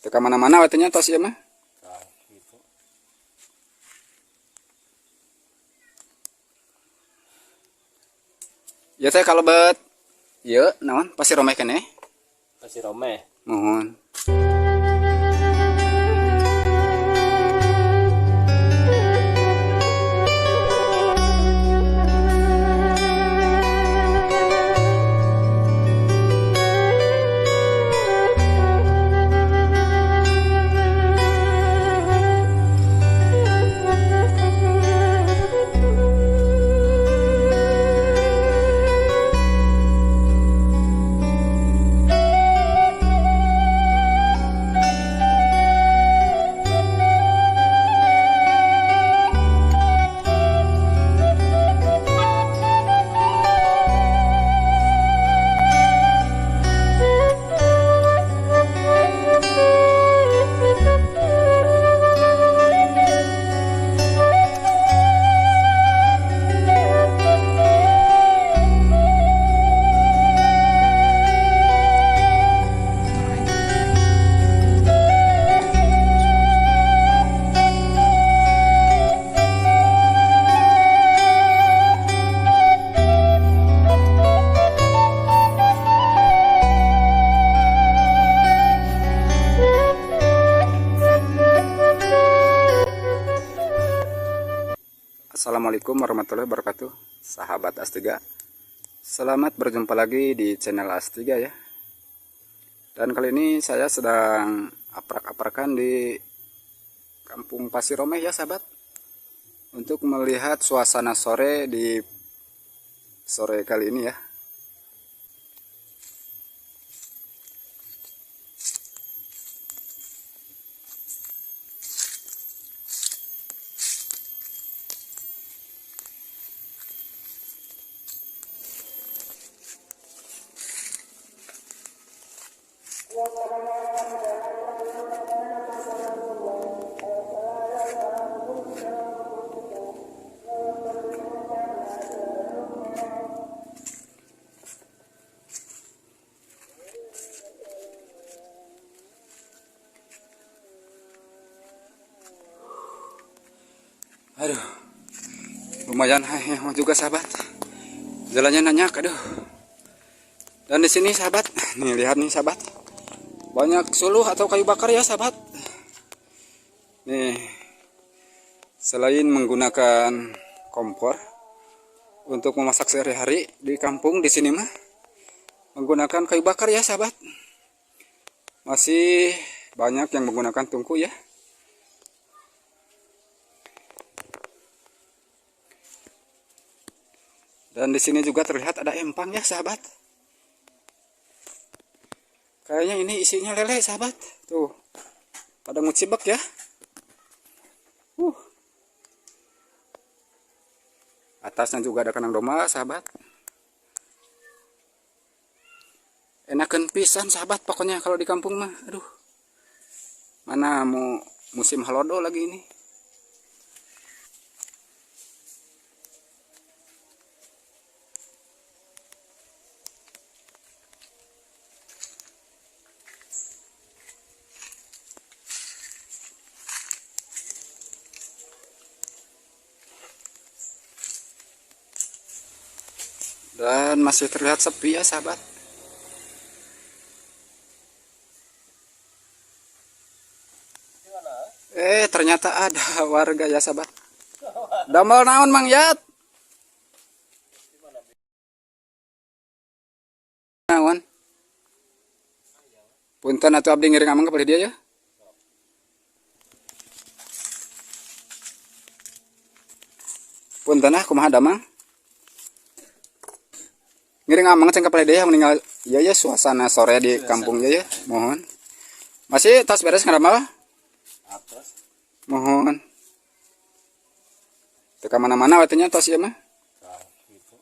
Teka mana-mana watanya tos ya mah. Nah, gitu. Ya teh kalau bet ya naon pasti romeh keneh. Kasih rome. Mohon. Assalamualaikum warahmatullahi wabarakatuh, sahabat Astiga. Selamat berjumpa lagi di channel Astiga ya. Dan kali ini saya sedang aprak-aprakan di Kampung Pasir Romeh ya sahabat, untuk melihat suasana sore di sore kali ini ya. Aduh, lumayan heboh juga sahabat. Jalannya nanyak, aduh. Dan di sini sahabat, nih lihat nih sahabat, banyak suluh atau kayu bakar ya sahabat. Nih, selain menggunakan kompor untuk memasak sehari-hari di kampung di sini mah menggunakan kayu bakar ya sahabat. Masih banyak yang menggunakan tungku ya. Dan di sini juga terlihat ada empang ya sahabat. Kayaknya ini isinya lele sahabat. Tuh, pada ngucibek ya. Atasnya juga ada kandang domba sahabat. Enakan pisan sahabat pokoknya kalau di kampung mah. Aduh, mana mau musim halodo lagi ini. Dan masih terlihat sepi ya sahabat. Ternyata ada warga ya sahabat. Damel naon Mang Yat? Naon? Punten atuh abdi ngiring amang kepada dia ya. Punten kumaha damang? Ngiring amang ceng kepada dia meninggal. Ya ya suasana sore di kampung ya ya. Mohon. Masih tas beres ngaramal? Atas. Mohon. Teka mana-mana watanya tos ya mah. Nah, gitu.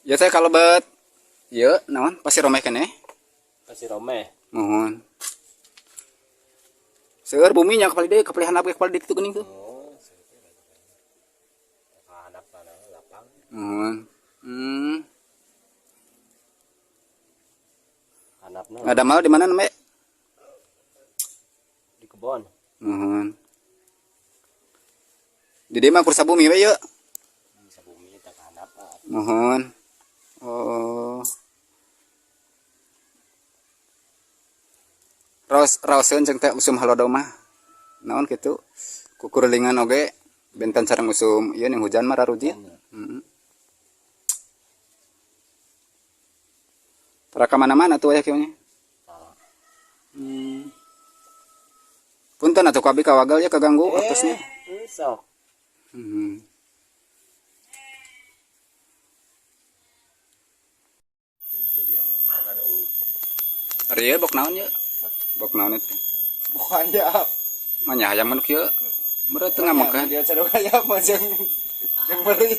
Ya teh kalau bet ya naon pasti romeh keneh. Kasih rome. Mohon. Seueur buminya kepala dia kepalihan apa kepala dia itu geuning tuh. Oh, anak lapang. Mohon. no. Ada mal di mana Mbak? Di kebon. Mohon. Di dia mah kursa bumi we yuk. Bisa bumi tak apa. Mohon. Oh. Raoseun jeung teh usum halodo mah. Naon kitu? Kukurelingan oge benten sareng usum ieu ning hujan mah rarujit. Heeh. Tara ka mana-mana tuh aya kieu nya. Punten atuh kabi kawagal ya kaganggu atusnya. Sok. Ari bok naon ya? Bok naon itu? Bok ayam. Manya hayam manuk ieu. Berat tengah makan. Dia cadok ayam mah jeung beri.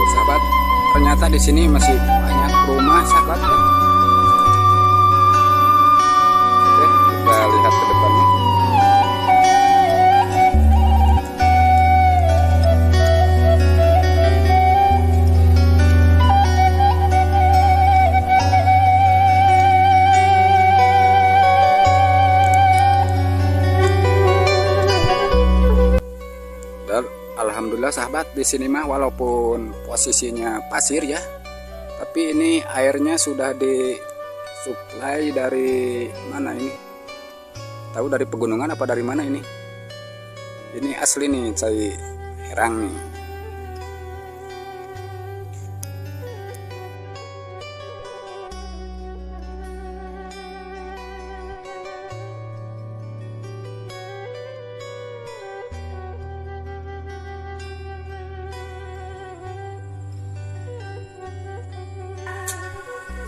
Sahabat, ternyata di sini masih banyak rumah sahabat ya. Oke, kita lihat ke depannya. Dan alhamdulillah sahabat, di sini mah walaupun posisinya pasir ya, tapi ini airnya sudah disuplai dari mana ini? Tahu dari pegunungan apa dari mana ini? Ini asli nih, cai herang nih.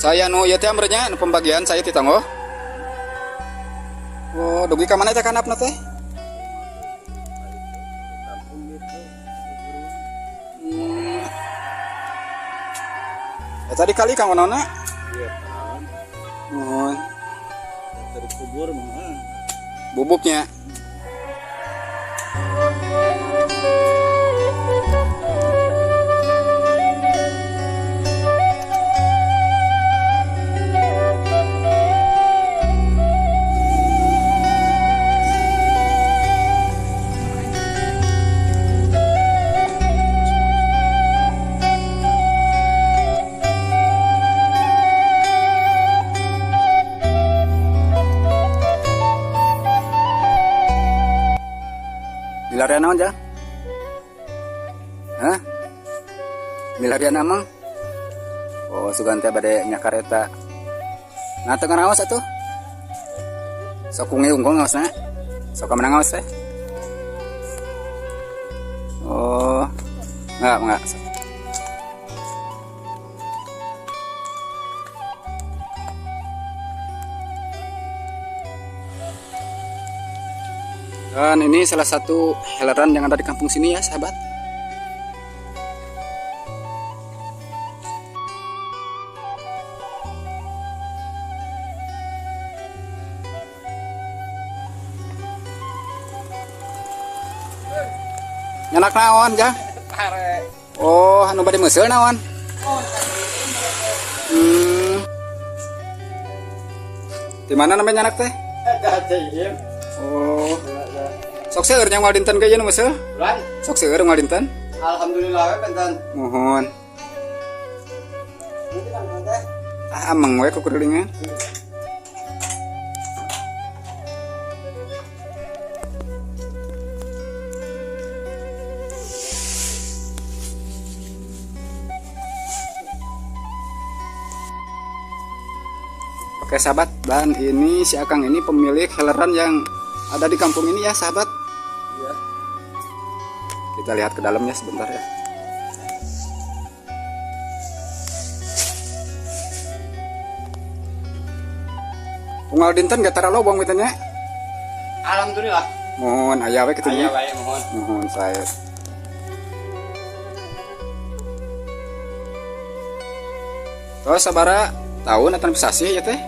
Saya nu ieu teh amrenya nu pembagian saya ti tanggo. Oh, dugi ka mana teh kanapna teh? Ya tadi kali kang onona. Iya, kan. Oh, Dari kubur mah. bubuknya. Milarian naon Jang? Hah? Milarian amang? Oh, sugan teh bade nyakar eta. Nah, teu ngaraos atuh. Sok unggul ngaosna. Sok ka mana ngaos teh? Oh. Enggak. Dan ini salah satu heleran yang ada di kampung sini ya sahabat. Nyanak naon Jang? Oh, anu bade meuseuh naon? Di mana namanya nyanak teh? Oh. Sok seueur nya moal dinten ge ieu nu meuseuh? Sok seueur moal dinten? Alhamdulillah we benten. Mohon. Ameng we kukurelingan. Oke sahabat, dan ini si Akang ini pemilik heleran yang ada di kampung ini ya sahabat. Iya. Kita lihat ke dalamnya sebentar ya. Unggal dinten gak tara lobong mitanya. Alhamdulillah. Mohon aya we kitu. Aya wae mohon. Mohon saya. Terus sabara tahun atan pisasih ya teh?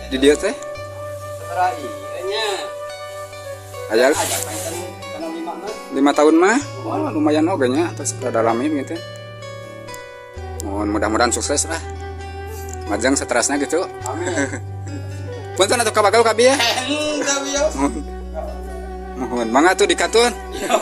Di dia teh? Rai, Akhirnya Aya ajak paitan tanam 5 mah. 5 tahun mah. Oh, lumayan oge nya terus dalami gitu. Mohon mudah-mudahan sukses lah. Majang seterusnya gitu. Amin. Punten atuh kabagal ka bieu. Enggak biar. Mohon mangga tuh dikatun. Ya.